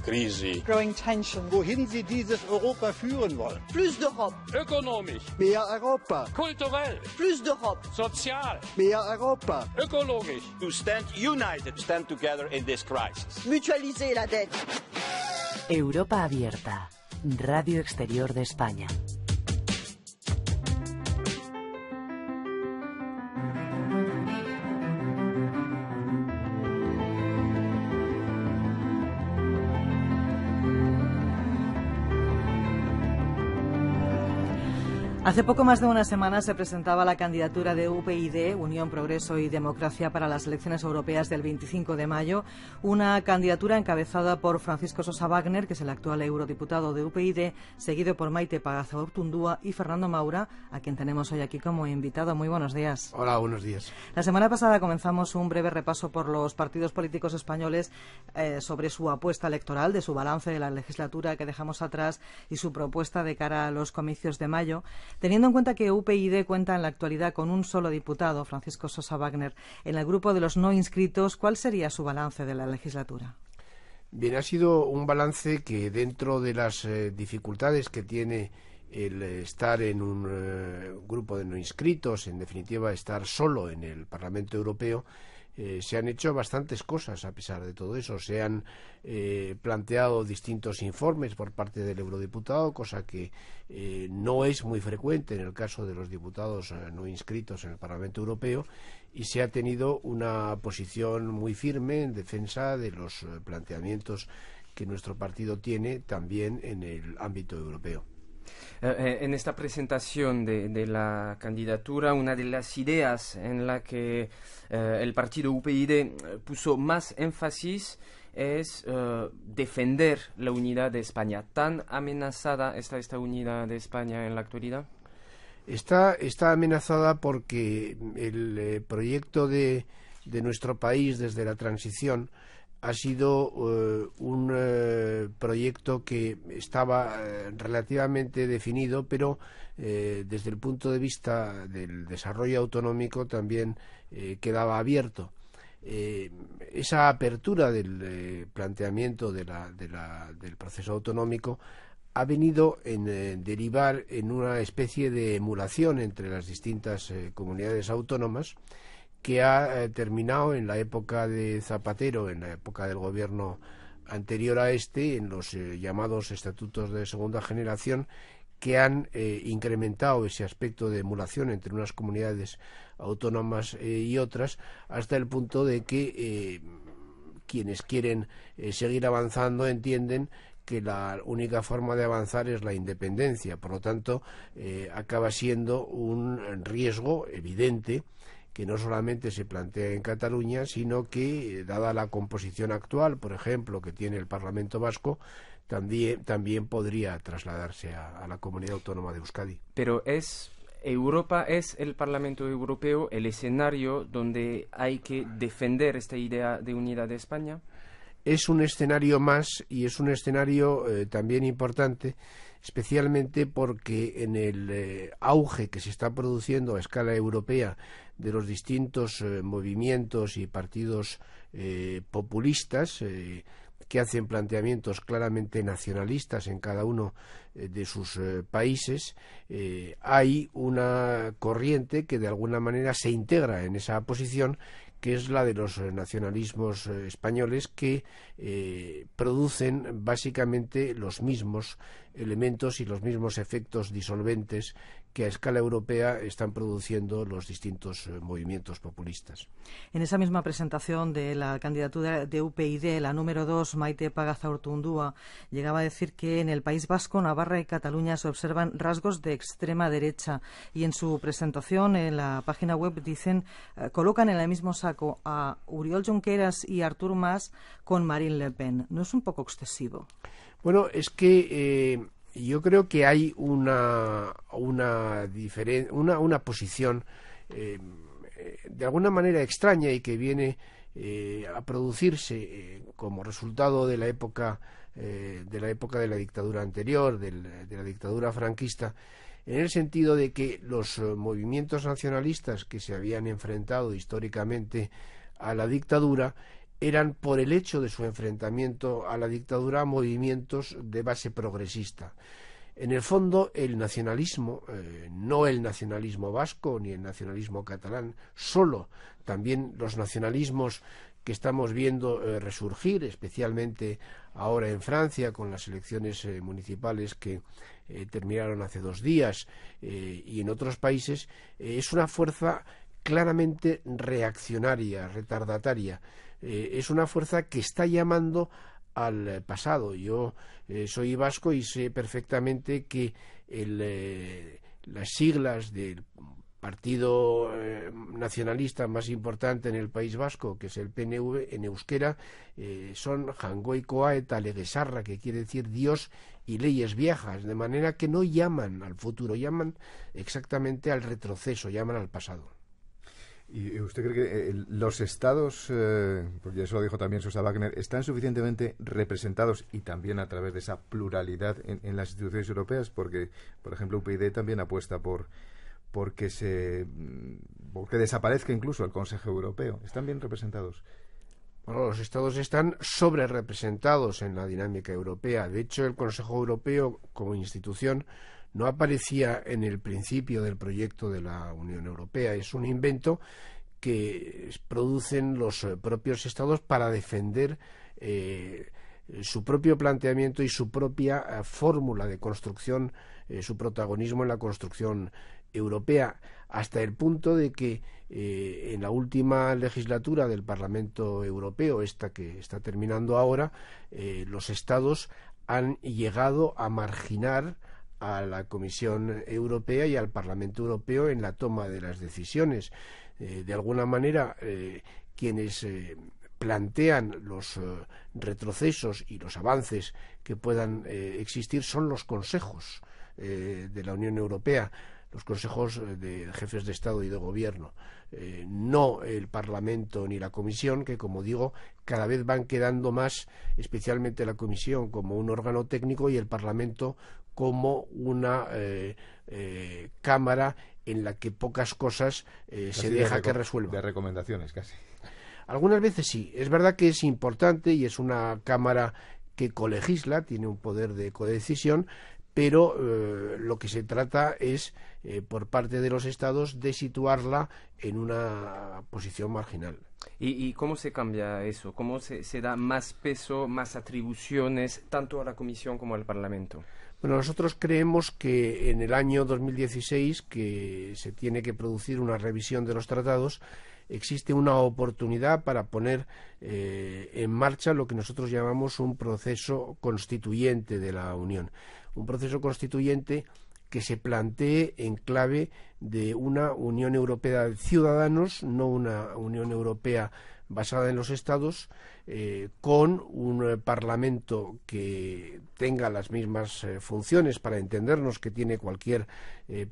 crisi, growing tension, wohin sie dieses Europa führen wollen. plus d'Europe, ökonomisch, Mehr Europa, kulturell, plus d'Europe, sozial, mehr Europa. ökologisch. To stand united, stand together in this crisis. mutualiser la dette. Europa Abierta, Radio Exterior de España. Hace poco más de una semana se presentaba la candidatura de UPyD, Unión, Progreso y Democracia, para las elecciones europeas del 25 de mayo, una candidatura encabezada por Francisco Sosa Wagner, que es el actual eurodiputado de UPyD, seguido por Maite Pagazaurtundúa y Fernando Maura, a quien tenemos hoy aquí como invitado. Muy buenos días. Hola, buenos días. La semana pasada comenzamos un breve repaso por los partidos políticos españoles sobre su apuesta electoral, de su balance de la legislatura que dejamos atrás y su propuesta de cara a los comicios de mayo. Teniendo en cuenta que UPyD cuenta en la actualidad con un solo diputado, Francisco Sosa Wagner, en el grupo de los no inscritos, ¿cuál sería su balance de la legislatura? Bien, ha sido un balance que, dentro de las dificultades que tiene el estar en un grupo de no inscritos, en definitiva estar solo en el Parlamento Europeo, se han hecho bastantes cosas a pesar de todo eso. Se han planteado distintos informes por parte del eurodiputado, cosa que no es muy frecuente en el caso de los diputados no inscritos en el Parlamento Europeo, y se ha tenido una posición muy firme en defensa de los planteamientos que nuestro partido tiene también en el ámbito europeo. En esta presentación de la candidatura, una de las ideas en la que el partido UPyD puso más énfasis es defender la unidad de España. ¿Tan amenazada está esta unidad de España en la actualidad? Está amenazada porque el proyecto de nuestro país desde la transición ha sido un proyecto que estaba relativamente definido, pero desde el punto de vista del desarrollo autonómico también quedaba abierto. Esa apertura del planteamiento del proceso autonómico ha venido en derivar en una especie de emulación entre las distintas comunidades autónomas, que ha terminado en la época de Zapatero, en la época del gobierno anterior a este, en los llamados estatutos de segunda generación, que han incrementado ese aspecto de emulación entre unas comunidades autónomas y otras, hasta el punto de que quienes quieren seguir avanzando entienden que la única forma de avanzar es la independencia. Por lo tanto, acaba siendo un riesgo evidente que no solamente se plantea en Cataluña, sino que, dada la composición actual, por ejemplo, que tiene el Parlamento Vasco, también podría trasladarse a la comunidad autónoma de Euskadi. Pero Europa es el Parlamento Europeo el escenario donde hay que defender esta idea de unidad de España. Es un escenario más, y es un escenario también importante, especialmente porque en el auge que se está produciendo a escala europea de los distintos movimientos y partidos populistas que hacen planteamientos claramente nacionalistas en cada uno de sus países, hay una corriente que de alguna manera se integra en esa posición, que es la de los nacionalismos españoles, que producen básicamente los mismos elementos y los mismos efectos disolventes que a escala europea están produciendo los distintos movimientos populistas. En esa misma presentación de la candidatura de UPyD, la número 2, Maite Pagazaurtundúa, llegaba a decir que en el País Vasco, Navarra y Cataluña se observan rasgos de extrema derecha, y en su presentación en la página web dicen, colocan en el mismo saco a Oriol Junqueras y Artur Mas con Marine Le Pen. ¿No es un poco excesivo? Bueno, es que yo creo que hay una posición de alguna manera extraña y que viene a producirse como resultado de la época de la dictadura anterior, de la dictadura franquista, en el sentido de que los movimientos nacionalistas que se habían enfrentado históricamente a la dictadura eran, por el hecho de su enfrentamiento a la dictadura, movimientos de base progresista. En el fondo, el nacionalismo, no el nacionalismo vasco ni el nacionalismo catalán, solo, también los nacionalismos que estamos viendo resurgir, especialmente ahora en Francia, con las elecciones municipales que terminaron hace 2 días, y en otros países, es una fuerza claramente reaccionaria, retardataria. Es una fuerza que está llamando al pasado. Yo soy vasco y sé perfectamente que las siglas del partido nacionalista más importante en el País Vasco, que es el PNV, en euskera, son Jangoikoa eta Legesarra, que quiere decir Dios y leyes viejas, de manera que no llaman al futuro, llaman exactamente al retroceso, llaman al pasado. ¿Y usted cree que los estados, porque eso lo dijo también Sosa Wagner, están suficientemente representados y también a través de esa pluralidad en las instituciones europeas? Porque, por ejemplo, UPyD también apuesta porque desaparezca incluso el Consejo Europeo. ¿Están bien representados? Bueno, los estados están sobre representados en la dinámica europea. De hecho, el Consejo Europeo como institución no aparecía en el principio del proyecto de la Unión Europea. Es un invento que producen los propios estados para defender su propio planteamiento y su propia fórmula de construcción, su protagonismo en la construcción europea, hasta el punto de que en la última legislatura del Parlamento Europeo, esta que está terminando ahora, los estados han llegado a marginar a la Comisión Europea y al Parlamento Europeo en la toma de las decisiones. De alguna manera, quienes plantean los retrocesos y los avances que puedan existir son los consejos de la Unión Europea, los consejos de jefes de Estado y de Gobierno, no el Parlamento ni la Comisión, que, como digo, cada vez van quedando más, especialmente la Comisión como un órgano técnico y el Parlamento como una cámara en la que pocas cosas se deja que resuelva. De recomendaciones, casi. Algunas veces sí. Es verdad que es importante y es una cámara que colegisla, tiene un poder de codecisión, pero lo que se trata es, por parte de los estados, de situarla en una posición marginal. ¿Y cómo se cambia eso? ¿Cómo se da más peso, más atribuciones, tanto a la Comisión como al Parlamento? Bueno, nosotros creemos que en el año 2016, que se tiene que producir una revisión de los tratados, existe una oportunidad para poner en marcha lo que nosotros llamamos un proceso constituyente de la Unión. Un proceso constituyente que se plantee en clave de una Unión Europea de ciudadanos, no una Unión Europea basada en los Estados, con un Parlamento que tenga las mismas funciones, para entendernos, que tiene cualquier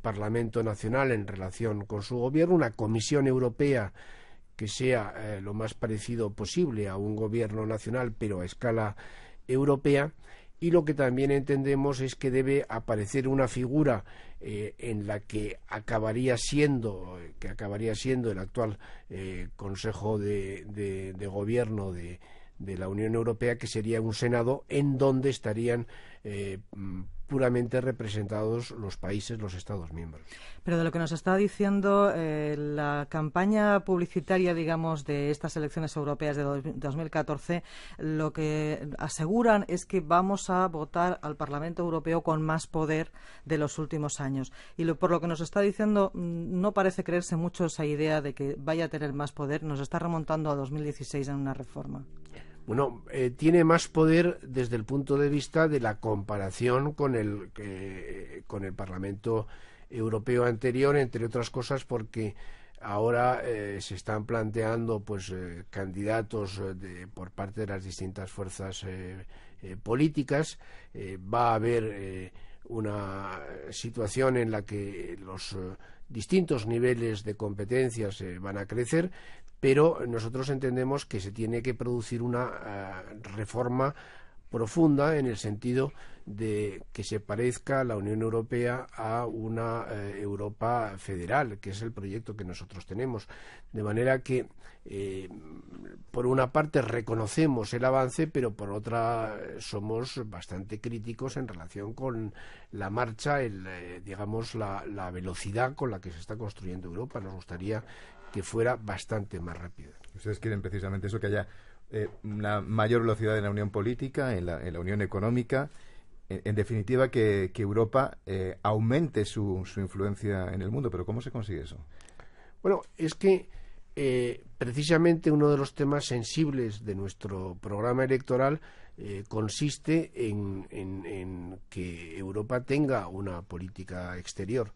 Parlamento nacional en relación con su gobierno, una Comisión Europea que sea lo más parecido posible a un gobierno nacional, pero a escala europea. Y lo que también entendemos es que debe aparecer una figura en la que acabaría siendo el actual Consejo de Gobierno de la Unión Europea, que sería un Senado en donde estarían puramente representados los países, los Estados miembros. Pero de lo que nos está diciendo, la campaña publicitaria, digamos, de estas elecciones europeas de 2014, lo que aseguran es que vamos a votar al Parlamento Europeo con más poder de los últimos años. Y por lo que nos está diciendo, no parece creerse mucho esa idea de que vaya a tener más poder. Nos está remontando a 2016 en una reforma. Bueno, tiene más poder desde el punto de vista de la comparación con el Parlamento Europeo anterior, entre otras cosas porque ahora se están planteando candidatos por parte de las distintas fuerzas políticas. Va a haber una situación en la que los distintos niveles de competencias van a crecer, pero nosotros entendemos que se tiene que producir una reforma profunda en el sentido de que se parezca la Unión Europea a una Europa federal, que es el proyecto que nosotros tenemos. De manera que, por una parte, reconocemos el avance, pero por otra somos bastante críticos en relación con la marcha, digamos, la velocidad con la que se está construyendo Europa. Nos gustaría que fuera bastante más rápida. Ustedes quieren precisamente eso, que haya una mayor velocidad en la unión política, en la unión económica, en definitiva que Europa aumente su influencia en el mundo. ¿Pero cómo se consigue eso? Bueno, es que precisamente uno de los temas sensibles de nuestro programa electoral consiste en que Europa tenga una política exterior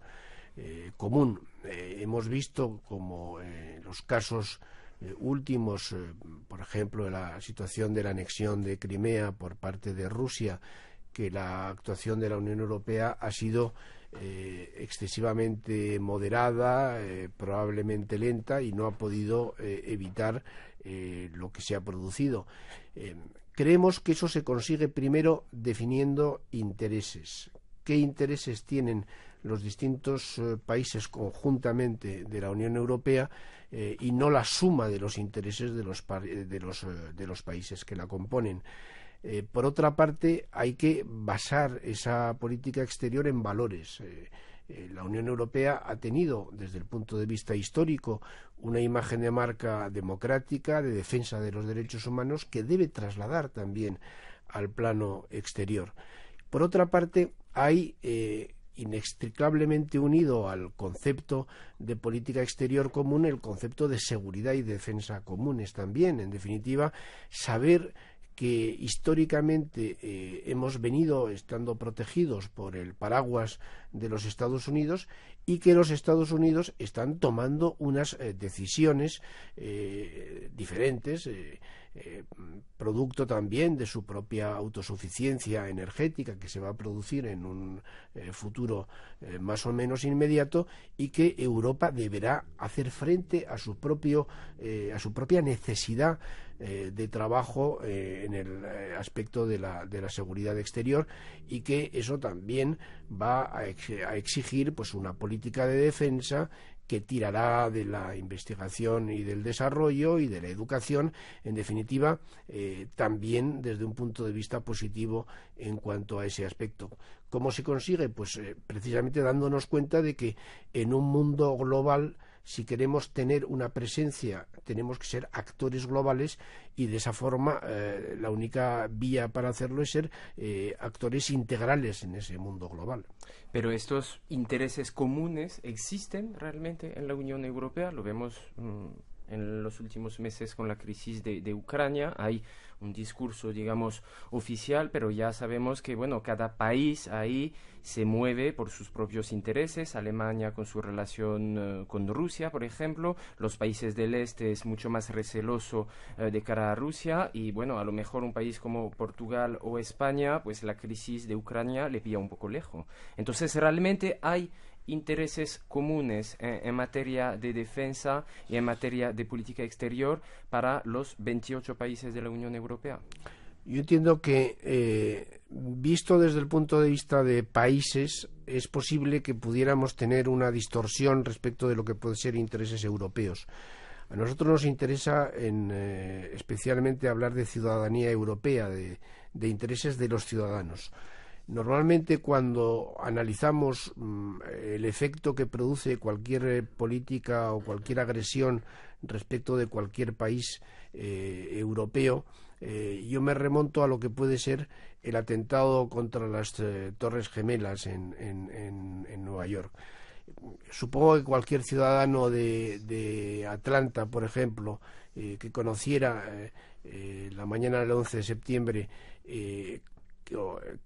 común. Hemos visto como los casos últimos, por ejemplo, la situación de la anexión de Crimea por parte de Rusia, que la actuación de la Unión Europea ha sido excesivamente moderada, probablemente lenta, y no ha podido evitar lo que se ha producido. Creemos que eso se consigue primero definiendo intereses. ¿Qué intereses tienen los distintos países conjuntamente de la Unión Europea y no la suma de los intereses de los países que la componen? Por otra parte, hay que basar esa política exterior en valores. La Unión Europea ha tenido, desde el punto de vista histórico, una imagen de marca democrática, de defensa de los derechos humanos, que debe trasladar también al plano exterior. Por otra parte, hay inextricablemente unido al concepto de política exterior común el concepto de seguridad y defensa comunes también. En definitiva, saber que históricamente hemos venido estando protegidos por el paraguas de los Estados Unidos y que los Estados Unidos están tomando unas decisiones diferentes, producto también de su propia autosuficiencia energética que se va a producir en un futuro más o menos inmediato, y que Europa deberá hacer frente a su propia necesidad de trabajo en el aspecto de la seguridad exterior, y que eso también va a exigir pues una política de defensa que tirará de la investigación y del desarrollo y de la educación, en definitiva, también desde un punto de vista positivo en cuanto a ese aspecto. ¿Cómo se consigue? Pues precisamente dándonos cuenta de que en un mundo global, si queremos tener una presencia, tenemos que ser actores globales, y de esa forma la única vía para hacerlo es ser actores integrales en ese mundo global. Pero estos intereses comunes existen realmente en la Unión Europea. Lo vemos en los últimos meses con la crisis de Ucrania. Hay un discurso, digamos, oficial, pero ya sabemos que, bueno, cada país ahí se mueve por sus propios intereses. Alemania con su relación con Rusia, por ejemplo. Los países del este es mucho más receloso de cara a Rusia, y, bueno, a lo mejor un país como Portugal o España, pues la crisis de Ucrania le pilla un poco lejos. Entonces, realmente hay intereses comunes en materia de defensa y en materia de política exterior para los 28 países de la Unión Europea. Yo entiendo que, visto desde el punto de vista de países, es posible que pudiéramos tener una distorsión respecto de lo que pueden ser intereses europeos. A nosotros nos interesa especialmente hablar de ciudadanía europea, de intereses de los ciudadanos. Normalmente, cuando analizamos el efecto que produce cualquier política o cualquier agresión respecto de cualquier país europeo, yo me remonto a lo que puede ser el atentado contra las Torres Gemelas en Nueva York. Supongo que cualquier ciudadano de Atlanta, por ejemplo, que conociera la mañana del 11 de septiembre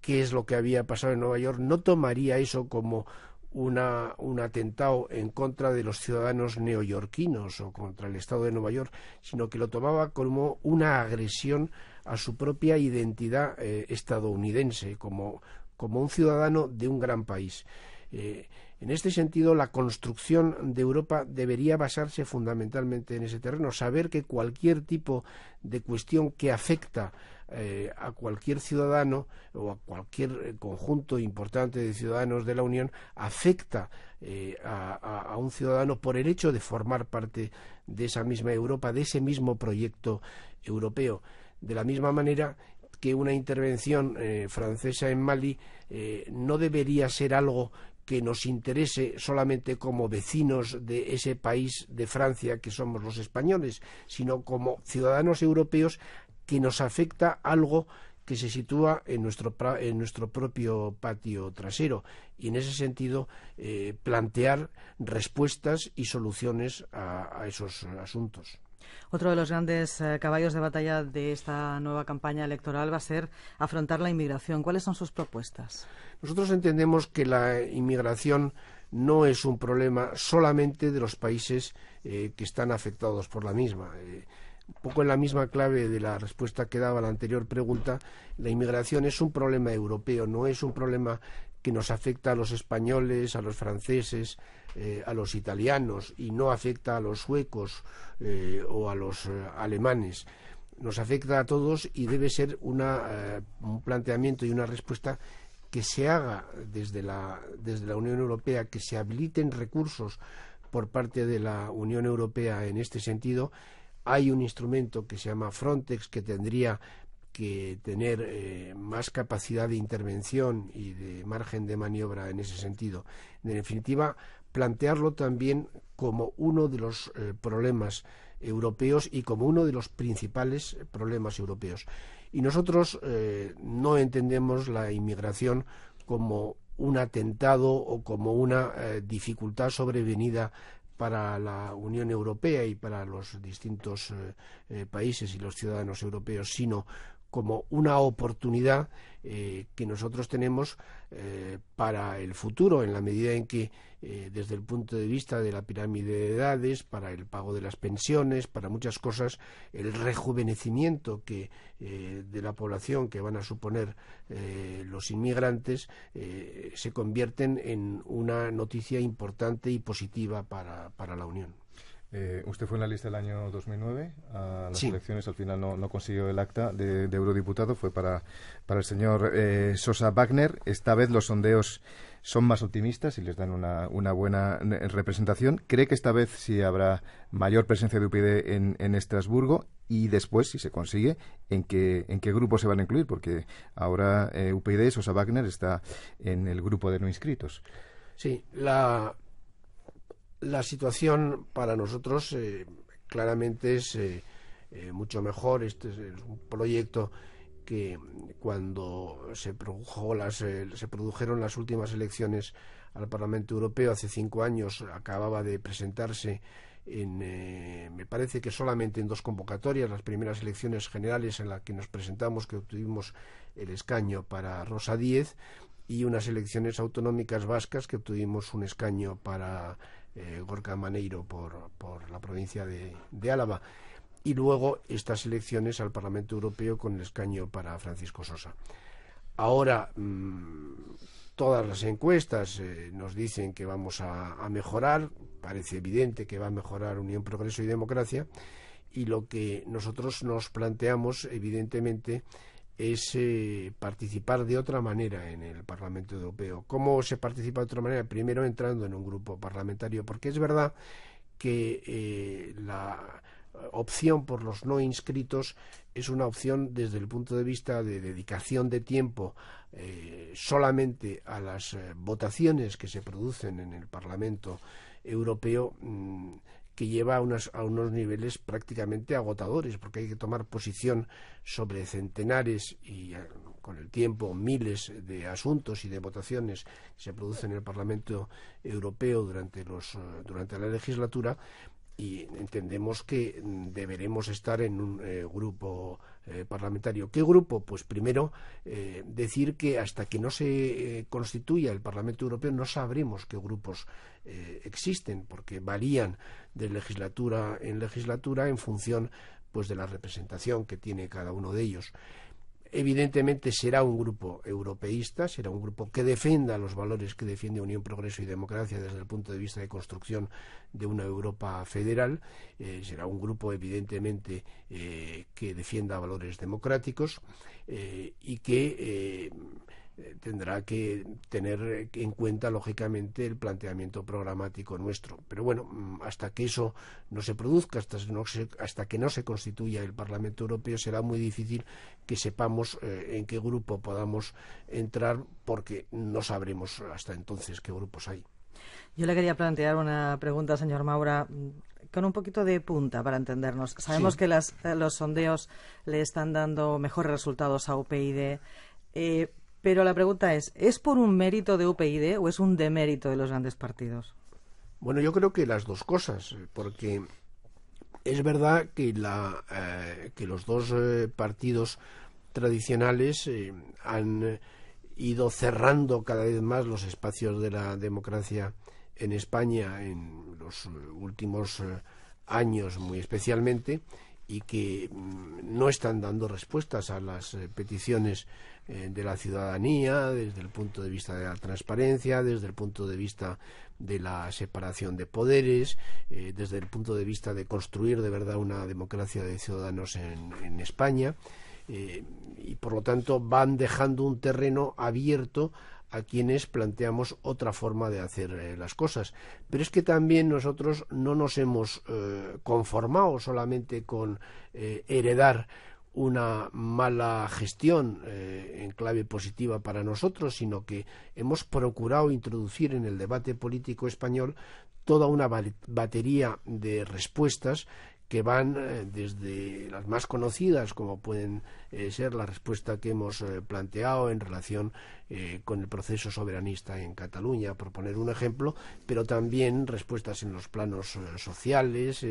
qué es lo que había pasado en Nueva York, no tomaría eso como un atentado en contra de los ciudadanos neoyorquinos o contra el Estado de Nueva York, sino que lo tomaba como una agresión a su propia identidad estadounidense, como un ciudadano de un gran país. En este sentido, la construcción de Europa debería basarse fundamentalmente en ese terreno, saber que cualquier tipo de cuestión que afecta a cualquier ciudadano o a cualquier conjunto importante de ciudadanos de la Unión, afecta a un ciudadano por el hecho de formar parte de esa misma Europa, de ese mismo proyecto europeo. De la misma manera que una intervención francesa en Mali no debería ser algo que nos interese solamente como vecinos de ese país de Francia que somos los españoles, sino como ciudadanos europeos, que nos afecta algo que se sitúa en nuestro propio patio trasero, y en ese sentido plantear respuestas y soluciones a esos asuntos. Otro de los grandes caballos de batalla de esta nueva campaña electoral va a ser afrontar la inmigración. ¿Cuáles son sus propuestas? Nosotros entendemos que la inmigración no es un problema solamente de los países que están afectados por la misma. Un poco en la misma clave de la respuesta que daba a la anterior pregunta, la inmigración es un problema europeo, no es un problema que nos afecta a los españoles, a los franceses, a los italianos, y no afecta a los suecos o a los alemanes. Nos afecta a todos y debe ser un planteamiento y una respuesta que se haga desde la Unión Europea, que se habiliten recursos por parte de la Unión Europea en este sentido. Hay un instrumento que se llama Frontex, que tendría que tener más capacidad de intervención y de margen de maniobra en ese sentido. En definitiva, plantearlo también como uno de los problemas europeos y como uno de los principales problemas europeos. Y nosotros no entendemos la inmigración como un atentado o como una dificultad sobrevenida para la Unión Europea y para los distintos países y los ciudadanos europeos, sino como una oportunidad que nosotros tenemos para el futuro, en la medida en que desde el punto de vista de la pirámide de edades, para el pago de las pensiones, para muchas cosas, el rejuvenecimiento de la población que van a suponer los inmigrantes se convierten en una noticia importante y positiva para la Unión. Usted fue en la lista del año 2009 a las Sí. elecciones, al final no consiguió el acta de eurodiputado, fue para el señor Sosa Wagner. Esta vez los sondeos son más optimistas y les dan una buena representación. ¿Cree que esta vez sí habrá mayor presencia de UPyD en Estrasburgo? Y después, si se consigue, ¿en qué grupo se van a incluir? Porque ahora UPyD, Sosa Wagner, está en el grupo de no inscritos. Sí, la situación para nosotros claramente es mucho mejor. Este es un proyecto que cuando se produjeron las últimas elecciones al Parlamento Europeo hace 5 años, acababa de presentarse me parece que solamente en 2 convocatorias, las primeras elecciones generales en las que nos presentamos, que obtuvimos el escaño para Rosa Díez, y unas elecciones autonómicas vascas que obtuvimos un escaño para Gorka Maneiro por la provincia de Álava, y luego estas elecciones al Parlamento Europeo con el escaño para Francisco Sosa. Ahora todas las encuestas nos dicen que vamos a mejorar, parece evidente que va a mejorar Unión, Progreso y Democracia, y lo que nosotros nos planteamos evidentemente es participar de otra manera en el Parlamento Europeo. ¿Cómo se participa de otra manera? Primero entrando en un grupo parlamentario, porque es verdad que la opción por los no inscritos es una opción desde el punto de vista de dedicación de tiempo solamente a las votaciones que se producen en el Parlamento Europeo, que lleva a unos niveles prácticamente agotadores, porque hay que tomar posición sobre centenares y con el tiempo miles de asuntos y de votaciones que se producen en el Parlamento Europeo durante la legislatura, y entendemos que deberemos estar en un grupo parlamentario. ¿Qué grupo? Pues primero decir que hasta que no se constituya el Parlamento Europeo no sabremos qué grupos existen, porque varían de legislatura en legislatura en función pues de la representación que tiene cada uno de ellos. evidentemente será un grupo europeísta, será un grupo que defienda los valores que defiende Unión, Progreso y Democracia desde el punto de vista de construcción de una Europa federal. Será un grupo evidentemente que defienda valores democráticos y que tendrá que tener en cuenta lógicamente el planteamiento programático nuestro. Pero bueno, hasta que eso no se produzca, hasta que no se constituya el Parlamento Europeo, será muy difícil que sepamos en qué grupo podamos entrar, porque no sabremos hasta entonces qué grupos hay. Yo le quería plantear una pregunta, señor Maura, con un poquito de punta para entendernos. Sabemos que los sondeos le están dando mejores resultados a UPyD, pero la pregunta ¿es por un mérito de UPyD o es un demérito de los grandes partidos? Bueno, yo creo que las dos cosas, porque es verdad que los dos partidos tradicionales han ido cerrando cada vez más los espacios de la democracia en España en los últimos años muy especialmente, y que no están dando respuestas a las peticiones de la ciudadanía desde el punto de vista de la transparencia, desde el punto de vista de la separación de poderes, desde el punto de vista de construir de verdad una democracia de ciudadanos en España, y por lo tanto van dejando un terreno abierto a quienes planteamos otra forma de hacer las cosas. Pero es que también nosotros no nos hemos conformado solamente con heredar una mala gestión en clave positiva para nosotros, sino que hemos procurado introducir en el debate político español toda una batería de respuestas que van desde las más conocidas, como pueden ser la respuesta que hemos planteado en relación con el proceso soberanista en Cataluña, por poner un ejemplo, pero también respuestas en los planos sociales,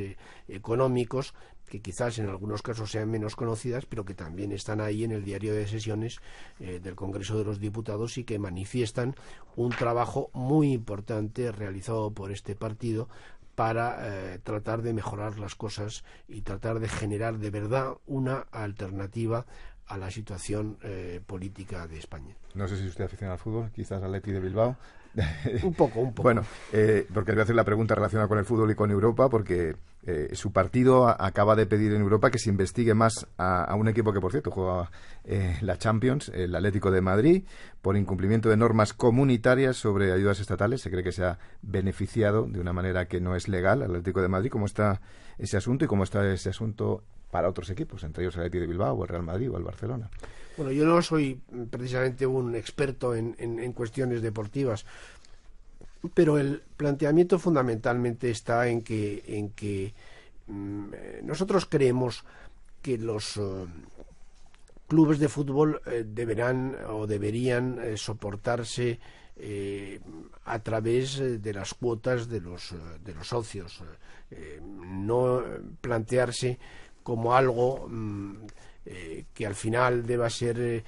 económicos, que quizás en algunos casos sean menos conocidas, pero que también están ahí en el diario de sesiones del Congreso de los Diputados y que manifiestan un trabajo muy importante realizado por este partido para tratar de mejorar las cosas y tratar de generar de verdad una alternativa a la situación política de España. No sé si usted aficiona al fútbol, quizás al Athletic de Bilbao. Un poco. Bueno, porque le voy a hacer la pregunta relacionada con el fútbol y con Europa, porque su partido acaba de pedir en Europa que se investigue más a un equipo que, por cierto, juega la Champions, el Atlético de Madrid, por incumplimiento de normas comunitarias sobre ayudas estatales. Se cree que se ha beneficiado de una manera que no es legal al Atlético de Madrid. ¿Cómo está ese asunto y cómo está ese asunto para otros equipos, entre ellos el Athletic de Bilbao, o el Real Madrid o el Barcelona? Bueno, yo no soy precisamente un experto en cuestiones deportivas, pero el planteamiento fundamentalmente está en que nosotros creemos que los clubes de fútbol deberían soportarse a través de las cuotas de los socios, no plantearse como algo que al final deba ser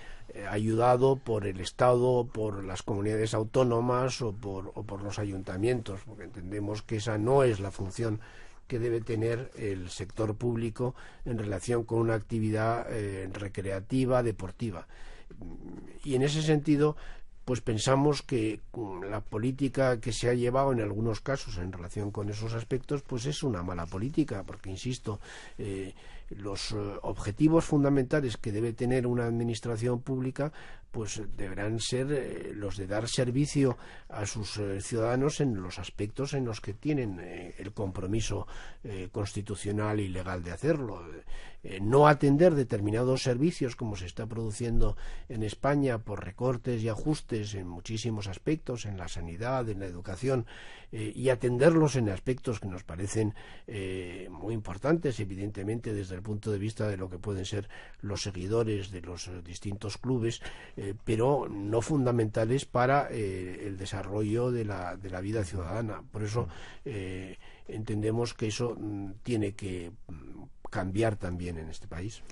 ayudado por el Estado, por las comunidades autónomas o por los ayuntamientos, porque entendemos que esa no es la función que debe tener el sector público en relación con una actividad recreativa, deportiva. Y en ese sentido, pues pensamos que la política que se ha llevado en algunos casos en relación con esos aspectos, pues es una mala política, porque, insisto, los objetivos fundamentales que debe tener una administración pública pues deberán ser los de dar servicio a sus ciudadanos en los aspectos en los que tienen el compromiso constitucional y legal de hacerlo. No atender determinados servicios, como se está produciendo en España por recortes y ajustes en muchísimos aspectos, en la sanidad, en la educación, y atenderlos en aspectos que nos parecen muy importantes, evidentemente desde el punto de vista de lo que pueden ser los seguidores de los distintos clubes, pero no fundamentales para el desarrollo de la vida ciudadana. Por eso entendemos que eso tiene que cambiar también en este país.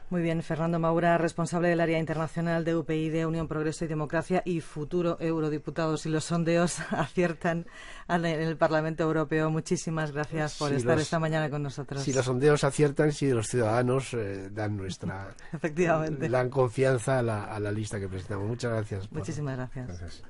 Muy bien, Fernando Maura, responsable del área internacional de UPyD, Unión, Progreso y Democracia, y futuro eurodiputado, si los sondeos aciertan en el Parlamento Europeo. Muchísimas gracias por estar esta mañana con nosotros. Si los sondeos aciertan, si los ciudadanos dan Efectivamente. dan confianza a la lista que presentamos. Muchas gracias. Muchísimas gracias. Gracias.